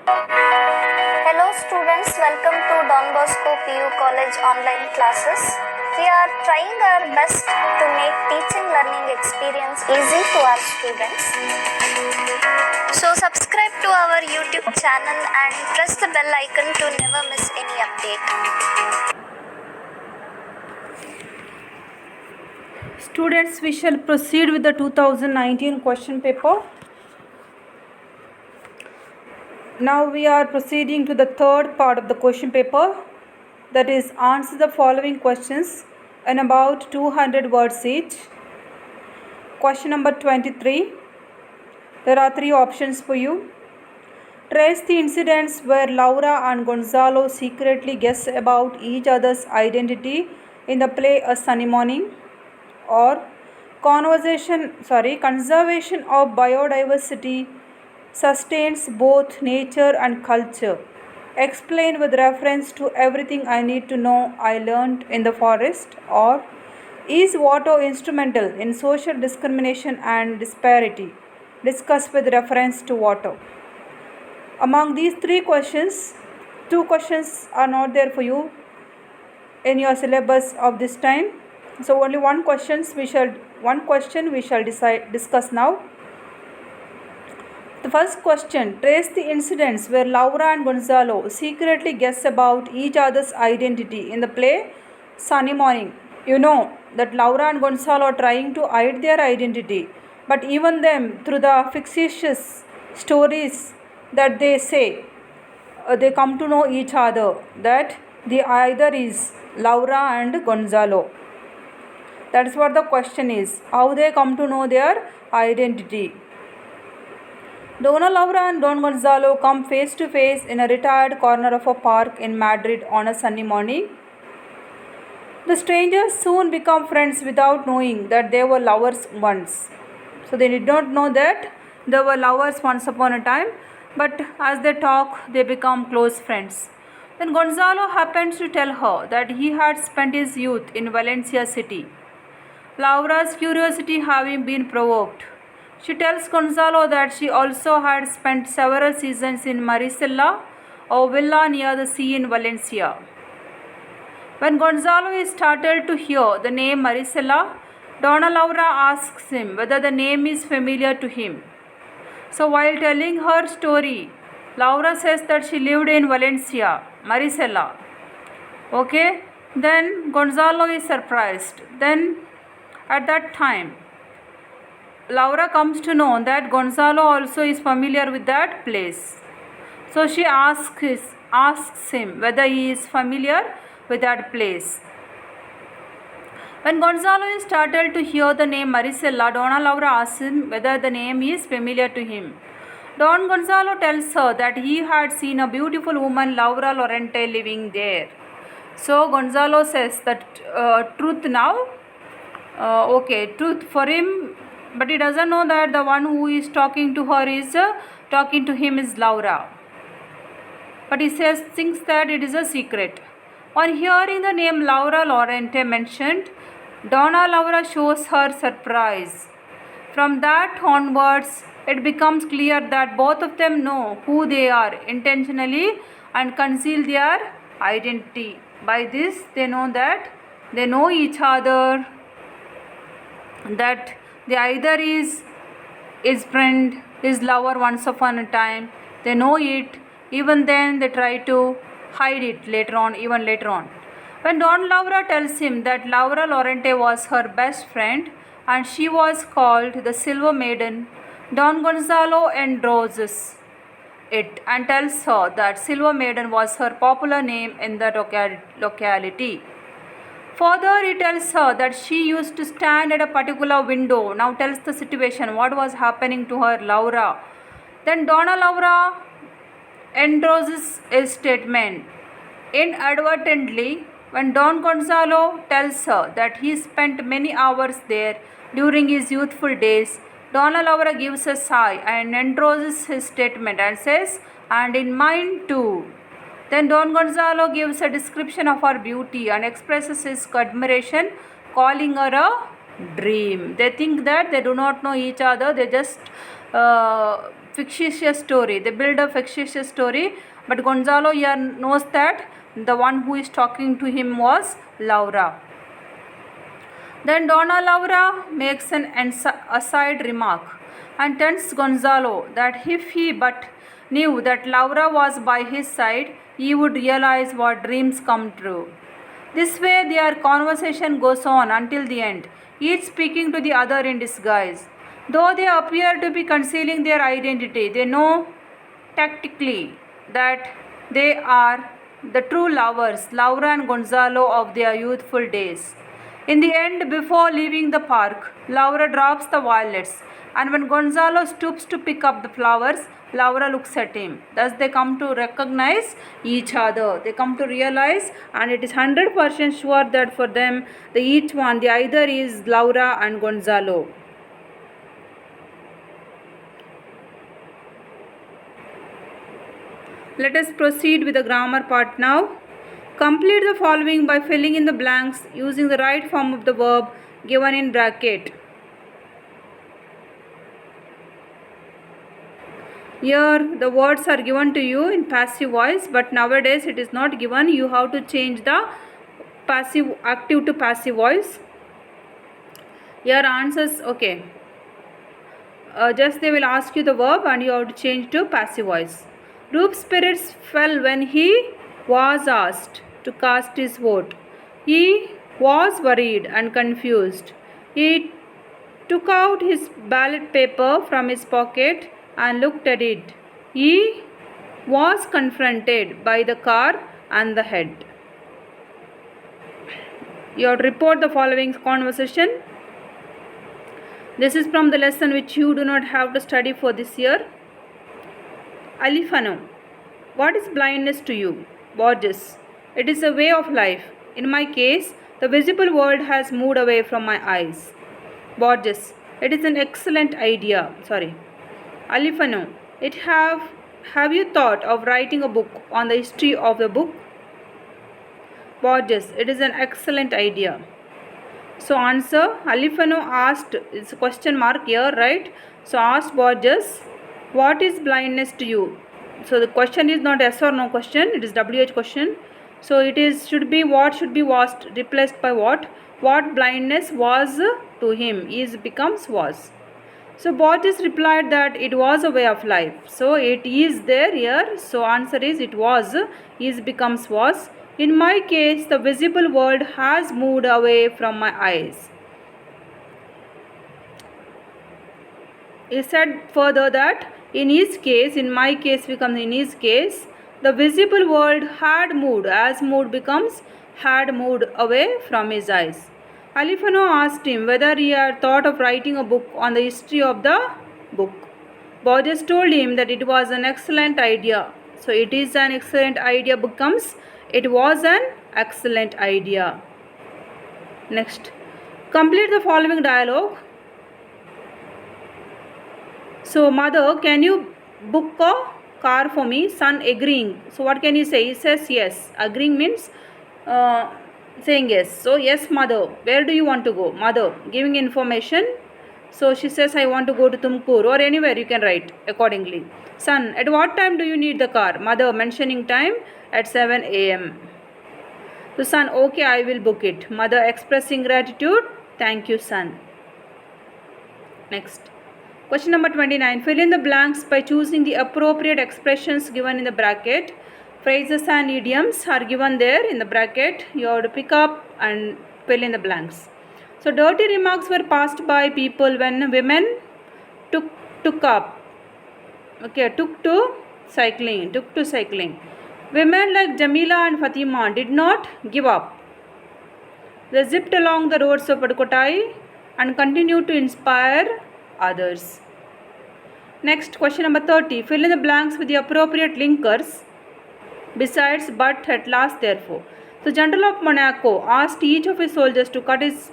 Hello students, welcome to Don Bosco PU College online classes. We are trying our best to make teaching learning experience easy to our students. So subscribe to our YouTube channel and press the bell icon to never miss any update. Students, we shall proceed with the 2019 question paper. Now we are proceeding to the third part of the question paper, that is, answer the following questions in about 200 words each. Question number 23. There are three options for you. Trace the incidents where Laura and Gonzalo secretly guess about each other's identity in the play A Sunny Morning. Or conservation of biodiversity sustains both nature and culture. Explain with reference to everything I need to know I learned in the forest. Or is water instrumental in social discrimination and disparity? Discuss with reference to water. Among these three questions, two questions are not there for you in your syllabus of this time. So only one question we shall discuss now. The first question: trace the incidents where Laura and Gonzalo secretly guess about each other's identity in the play Sunny Morning. You know that Laura and Gonzalo are trying to hide their identity, but even them, through the fictitious stories that they say, they come to know each other, that the either is Laura and Gonzalo. That is what the question is. How they come to know their identity. Donna Laura and Don Gonzalo come face to face in a retired corner of a park in Madrid on a sunny morning. The strangers soon become friends without knowing that they were lovers once. So they did not know that they were lovers once upon a time, but as they talk, they become close friends. Then Gonzalo happens to tell her that he had spent his youth in Valencia city. Laura's curiosity having been provoked, she tells Gonzalo that she also had spent several seasons in Marisela, a villa near the sea in Valencia. When Gonzalo is startled to hear the name Marisela, Donna Laura asks him whether the name is familiar to him. So while telling her story, Laura says that she lived in Valencia, Marisela. Okay, then Gonzalo is surprised. Then at that time, Laura comes to know that Gonzalo also is familiar with that place. So she asks him whether he is familiar with that place. When Gonzalo is startled to hear the name Marisela, Donna Laura asks him whether the name is familiar to him. Don Gonzalo tells her that he had seen a beautiful woman, Laura Lorente, living there. So Gonzalo says that truth now. Truth for him, but he doesn't know that the one who is talking to him is Laura. But he thinks that it is a secret. On hearing the name Laura Lorente mentioned, Donna Laura shows her surprise. From that onwards, it becomes clear that both of them know who they are intentionally and conceal their identity. By this, they know that they know each other, that they either is his friend, his lover once upon a time. They know it. Even then they try to hide it later on. When Don Laura tells him that Laura Lorente was her best friend and she was called the Silver Maiden, Don Gonzalo endorses it and tells her that Silver Maiden was her popular name in the locality. Further, he tells her that she used to stand at a particular window. Now tells the situation, what was happening to her, Laura. Then Donna Laura endorses his statement. Inadvertently, when Don Gonzalo tells her that he spent many hours there during his youthful days, Donna Laura gives a sigh and endorses his statement and says, and in mine too. Then Don Gonzalo gives a description of her beauty and expresses his admiration, calling her a dream. They think that they do not know each other, they just fictitious story. They build a fictitious story, but Gonzalo here knows that the one who is talking to him was Laura. Then Donna Laura makes an aside remark and tells Gonzalo that if he but knew that Laura was by his side, he would realize what dreams come true. This way their conversation goes on until the end, each speaking to the other in disguise. Though they appear to be concealing their identity, they know tactically that they are the true lovers, Laura and Gonzalo, of their youthful days. In the end, before leaving the park, Laura drops the violets, and when Gonzalo stoops to pick up the flowers, Laura looks at him. Thus, they come to recognize each other. They come to realize, and it is 100% sure that for them, the either is Laura and Gonzalo. Let us proceed with the grammar part now. Complete the following by filling in the blanks using the right form of the verb given in bracket. Here the words are given to you in passive voice, but nowadays it is not given. You have to change the active to passive voice. Here answers, okay. Just they will ask you the verb and you have to change to passive voice. Roop's spirits fell when he was asked to cast his vote. He was worried and confused. He took out his ballot paper from his pocket and looked at it. He was confronted by the car and the head. You have to report the following conversation. This is from the lesson which you do not have to study for this year. Alifano, what is blindness to you? Borges, it is a way of life. In my case, the visible world has moved away from my eyes. Borges, it is an excellent idea. Alifano, have you thought of writing a book on the history of the book? Borges, it is an excellent idea. So answer, Alifano asked, it's a question mark here, right? So asked Borges, what is blindness to you? So the question is not yes or no question, it is WH question. So it is should be was replaced by what? What blindness was to him is becomes was. So Borges replied that it was a way of life. So it is there here. So answer is it was is becomes was. In my case, the visible world has moved away from my eyes. He said further that in his case, in my case becomes in his case, the visible world had moved, as moved becomes had moved away from his eyes. Alifano asked him whether he had thought of writing a book on the history of the book. Borges told him that it was an excellent idea. So it is an excellent idea becomes it was an excellent idea. Next, complete the following dialogue. So, mother, can you book a car for me? Son agreeing. So, what can you say? He says yes. Agreeing means saying yes. So, yes, mother. Where do you want to go? Mother, giving information. So, she says, I want to go to Tumkur or anywhere you can write accordingly. Son, at what time do you need the car? Mother, mentioning time at 7 a.m. So, son, okay, I will book it. Mother, expressing gratitude. Thank you, son. Next. Question number 29. Fill in the blanks by choosing the appropriate expressions given in the bracket. Phrases and idioms are given there in the bracket. You have to pick up and fill in the blanks. So, dirty remarks were passed by people when women took to cycling. Women like Jamila and Fatima did not give up. They zipped along the roads of Padukottai and continued to inspire others. Next, question number 30. Fill in the blanks with the appropriate linkers besides but, at last, therefore. The General of Monaco asked each of his soldiers to cut his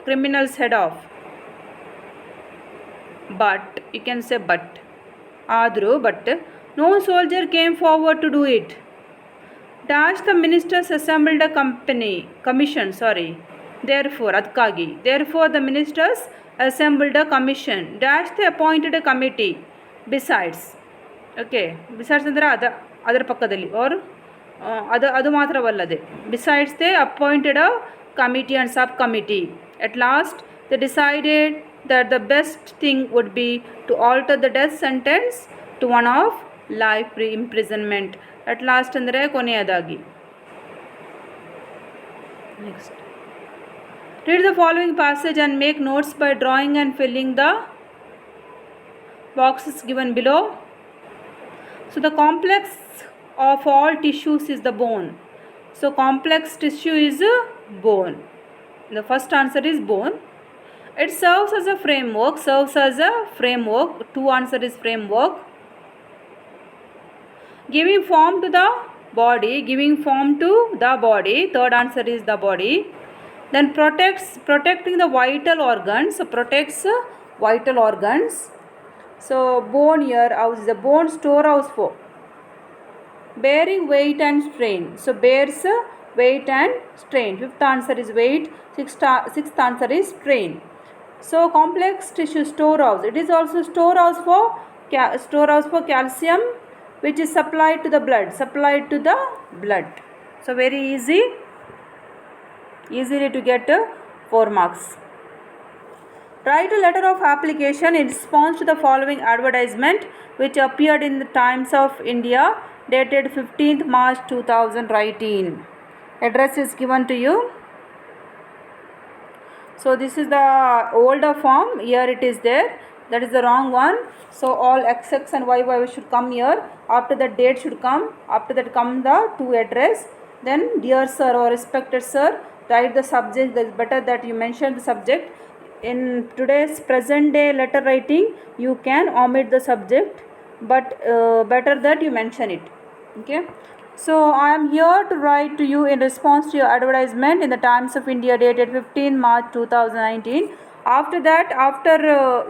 criminal's head off. But, you can say but. Adru, but no soldier came forward to do it. Dash the ministers assembled a commission. Therefore, Adkagi. Therefore, the ministers assembled a commission dash they appointed a committee besides. Okay, besides ಅಂದರೆ ಅದರ ಪಕ್ಕದಲ್ಲಿ or ಅದು ಮಾತ್ರವಲ್ಲದೆ besides they appointed a committee and subcommittee. At last they decided that the best thing would be to alter the death sentence to one of life imprisonment. At last ಅಂದರೆ ಕೊನೆಯದಾಗಿ. Next, read the following passage and make notes by drawing and filling the boxes given below. So the complex of all tissues is the bone. So complex tissue is bone. The first answer is bone. It serves as a framework. Two answer is framework. Giving form to the body. Third answer is the body. Then protecting the vital organs. So protects vital organs. So bone here house is a bone storehouse for bearing weight and strain. So bears weight and strain. Fifth answer is weight. Sixth answer is strain. So complex tissue storehouse. It is also storehouse for calcium, which is supplied to the blood. So very easily to get 4 marks. Write a letter of application in response to the following advertisement which appeared in the Times of India dated 15th March 2018. Address is given to you. So this is the older form. Here it is there. That is the wrong one. So all XX and YY should come here. After that date should come. After that come the to address. Then dear sir or respected sir, write the subject. That is better that you mention the subject. In today's present day letter writing, you can omit the subject, but better that you mention it. Okay. So I am here to write to you in response to your advertisement in the Times of India dated 15 March 2019. After that,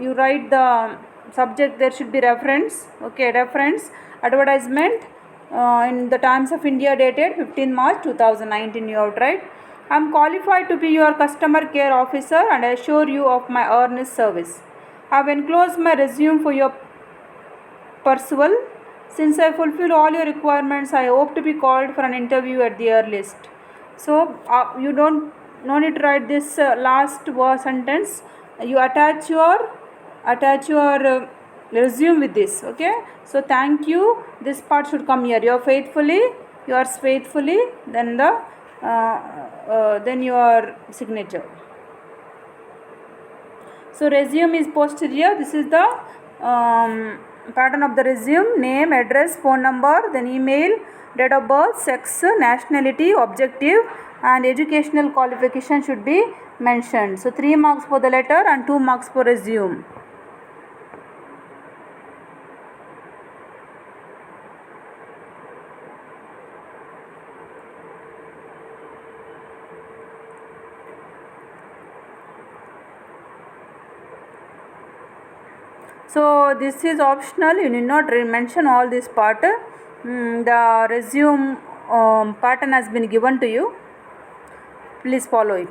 you write the subject, there should be reference. Okay, reference advertisement in the Times of India dated 15 March 2019. You have to write, I am qualified to be your customer care officer and I assure you of my earnest service. I have enclosed my resume for your perusal. Since I fulfill all your requirements, I hope to be called for an interview at the earliest. So you no need to write this last sentence. You attach your resume with this. Okay. So thank you. This part should come here. Yours faithfully. Then your signature. So resume is posted here. This is the pattern of the resume: name, address, phone number, then email, date of birth, sex, nationality, objective, and educational qualification should be mentioned. So 3 marks for the letter and 2 marks for resume. So this is optional. You need not mention all this part. The resume pattern has been given to you. Please follow it.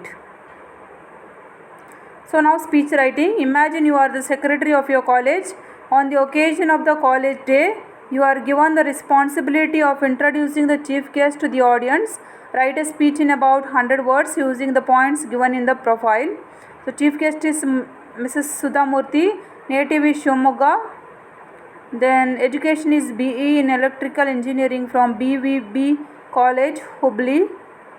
So now speech writing. Imagine you are the secretary of your college. On the occasion of the college day, you are given the responsibility of introducing the chief guest to the audience. Write a speech in about 100 words using the points given in the profile. So chief guest is Mrs. Sudhamurthy. Native is Shimoga. Then education is BE in electrical engineering from BVB College, Hubli.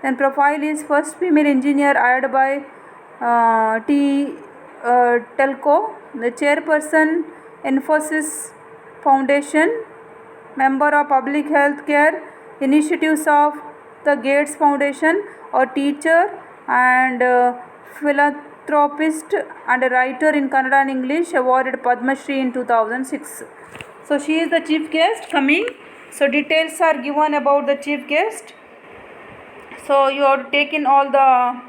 Then profile is first female engineer hired by Telco. The chairperson, Infosys Foundation. Member of Public Health Care Initiatives of the Gates Foundation. A teacher and philanthropist and a writer in Kannada and English, awarded Padma Shri in 2006. So she is the chief guest coming. So details are given about the chief guest. So you have to take in all the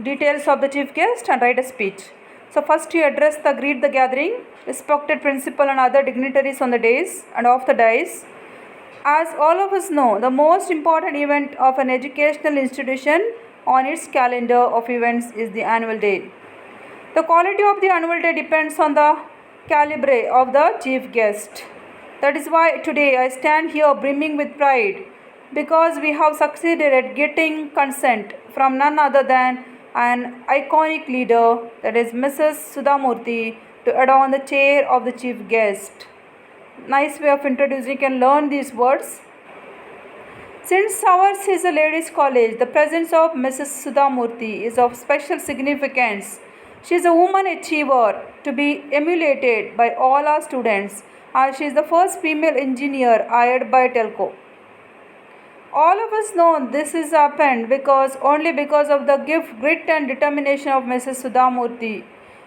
details of the chief guest and write a speech. So first you greet the gathering, respected principal and other dignitaries on the days and off the dais. As all of us know, the most important event of an educational institution on its calendar of events is the annual day. The quality of the annual day depends on the calibre of the chief guest. That is why today I stand here brimming with pride because we have succeeded at getting consent from none other than an iconic leader, that is Mrs. Sudhamurthy, to adorn the chair of the chief guest. Nice way of introducing, you can learn these words. Since ours is a ladies' college, the presence of Mrs. Sudhamurthy is of special significance. She is a woman achiever to be emulated by all our students, as she is the first female engineer hired by Telco. All of us know this has happened only because of the gift, grit and determination of Mrs. Sudhamurthy.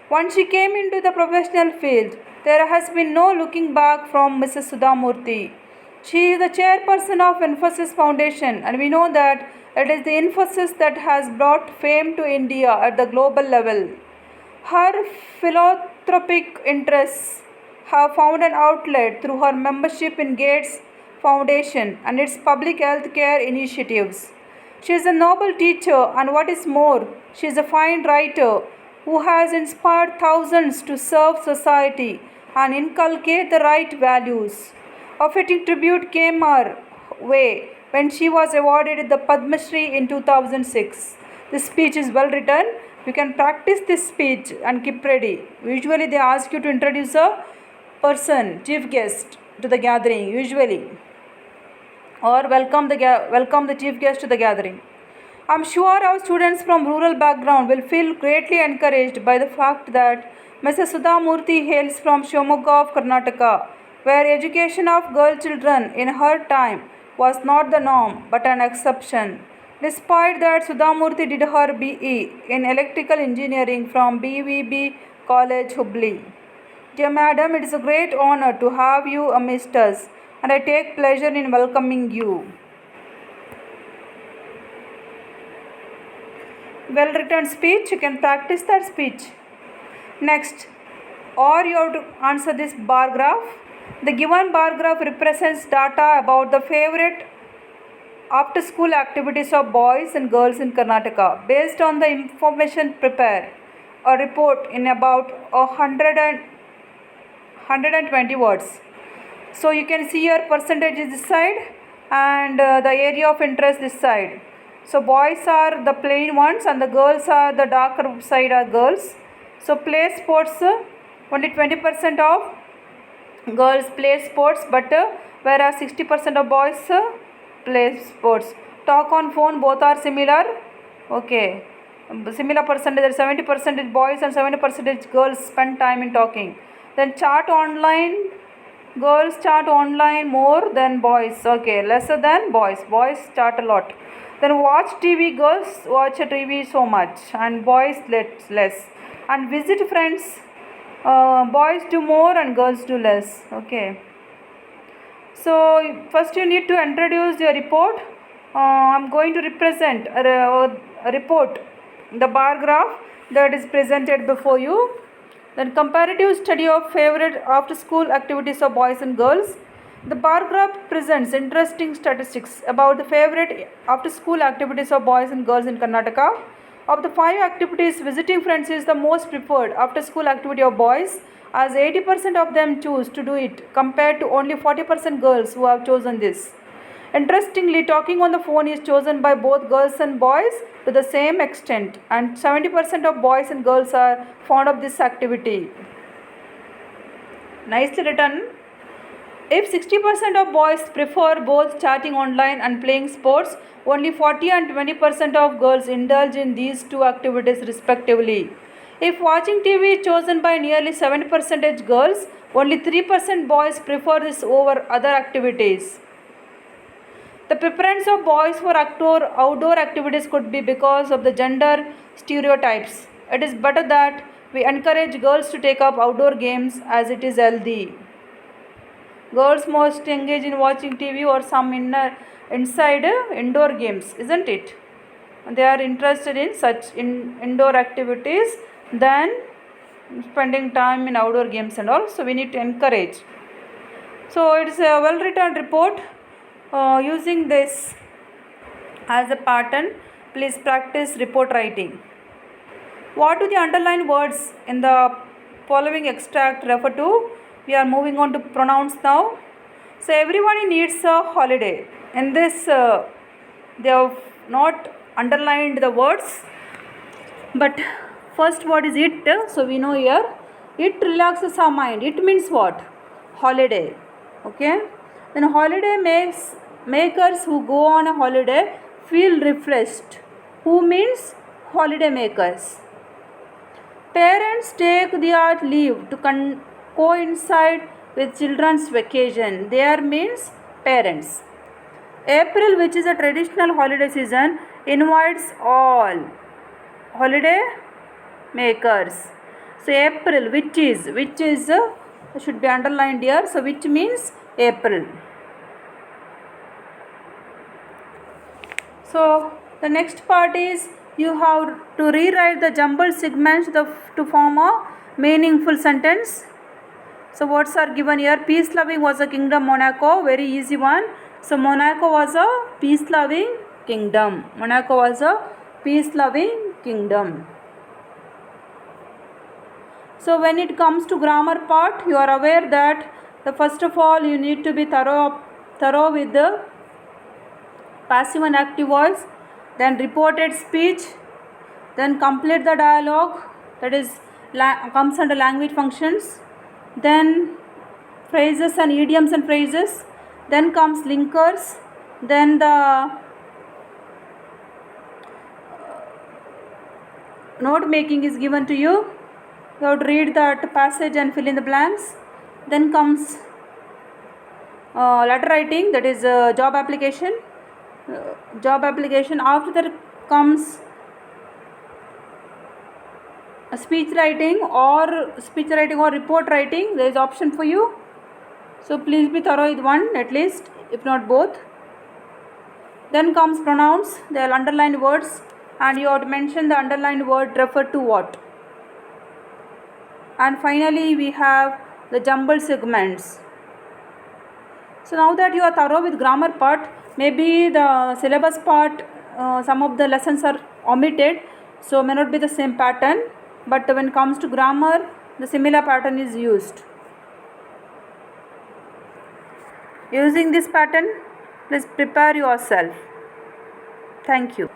Once she came into the professional field, there has been no looking back from Mrs. Sudhamurthy. She is the chairperson of Infosys Foundation, and we know that it is the Infosys that has brought fame to India at the global level. Her philanthropic interests have found an outlet through her membership in Gates Foundation and its public health care initiatives. She is a noble teacher, and what is more, she is a fine writer who has inspired thousands to serve society and inculcate the right values. A fitting tribute came our way when she was awarded the Padma Shri in 2006. This speech is well written. You can practice this speech and keep ready. Usually they ask you to introduce a person, chief guest, to the gathering, usually, or welcome the chief guest to the gathering. I am sure our students from rural background will feel greatly encouraged by the fact that Mrs. Sudhamurthy hails from Shivamogga of Karnataka, where education of girl children in her time was not the norm but an exception. Despite that, Sudhamurthy did her BE in electrical engineering from BVB College, Hubli. Dear Madam, it is a great honor to have you amidst us, and I take pleasure in welcoming you. Well written speech, you can practice that speech. Next, or you have to answer this bar graph. The given bar graph represents data about the favorite after school activities of boys and girls in Karnataka. Based on the information, prepare a report in about 120 words. So you can see your percentages this side and the area of interest this side. So boys are the plain ones and the girls are the darker side are girls. So play sports, only 20% of girls play sports, but whereas 60% of boys play sports. Talk on phone, both are similar. Okay, similar percentage, 70% boys and 70% girls spend time in talking. Then chat online, girls chat online more than boys. Okay, lesser than boys. Boys chat a lot. Then watch TV, girls watch TV so much and boys less. And visit friends, boys do more and girls do less. Okay. So first you need to introduce your report. I'm going to represent a report, the bar graph that is presented before you. Then comparative study of favorite after school activities of boys and girls. The bar graph presents interesting statistics about the favorite after school activities of boys and girls in Karnataka. Of the 5 activities, visiting friends is the most preferred after school activity of boys, as 80% of them choose to do it compared to only 40% girls who have chosen this. Interestingly, talking on the phone is chosen by both girls and boys to the same extent, and 70% of boys and girls are fond of this activity. Nicely written. If 60% of boys prefer both chatting online and playing sports, only 40 and 20% of girls indulge in these two activities respectively. If watching TV is chosen by nearly 7% girls, only 3% boys prefer this over other activities. The preference of boys for outdoor activities could be because of the gender stereotypes. It is better that we encourage girls to take up outdoor games as it is healthy. Girls most engage in watching TV or some indoor games, isn't it? They are interested in such indoor activities than spending time in outdoor games and all. So we need to encourage. So it is a well written report using this as a pattern. Please practice report writing. What do the underlined words in the following extract refer to? We are moving on to pronouns now. So everybody needs a holiday. In this, they have not underlined the words. But first, what is it? So we know here, it relaxes our mind. It means what? Holiday. Okay. Then holiday makers who go on a holiday feel refreshed. Who means holiday makers? Parents take their leave to coincide with children's vacation. There means parents. April, which is a traditional holiday season, invites all holiday makers. So April, which is should be underlined here. So which means April. So the next part is you have to rewrite the jumbled segments to form a meaningful sentence. So words are given here. Peace loving was a kingdom, Monaco. Very easy one. So Monaco was a peace loving kingdom. Monaco was a peace loving kingdom. So when it comes to grammar part, you are aware that first of all you need to be thorough with the passive and active voice, then reported speech, then complete the dialogue, that is comes under language functions, then phrases and idioms and phrases, then comes linkers, then the note making is given to you. You have to read that passage and fill in the blanks. Then comes letter writing, that is job application. After that comes speech writing or report writing. There is option for you. So please be thorough with one at least, if not both. Then comes pronouns. They are underlined words, and you have to mention the underlined word refer to what. And finally we have the jumbled segments. So now that you are thorough with grammar part, maybe the syllabus part, some of the lessons are omitted, so may not be the same pattern, but when it comes to grammar, the similar pattern is used. Using this pattern, please prepare yourself. Thank you.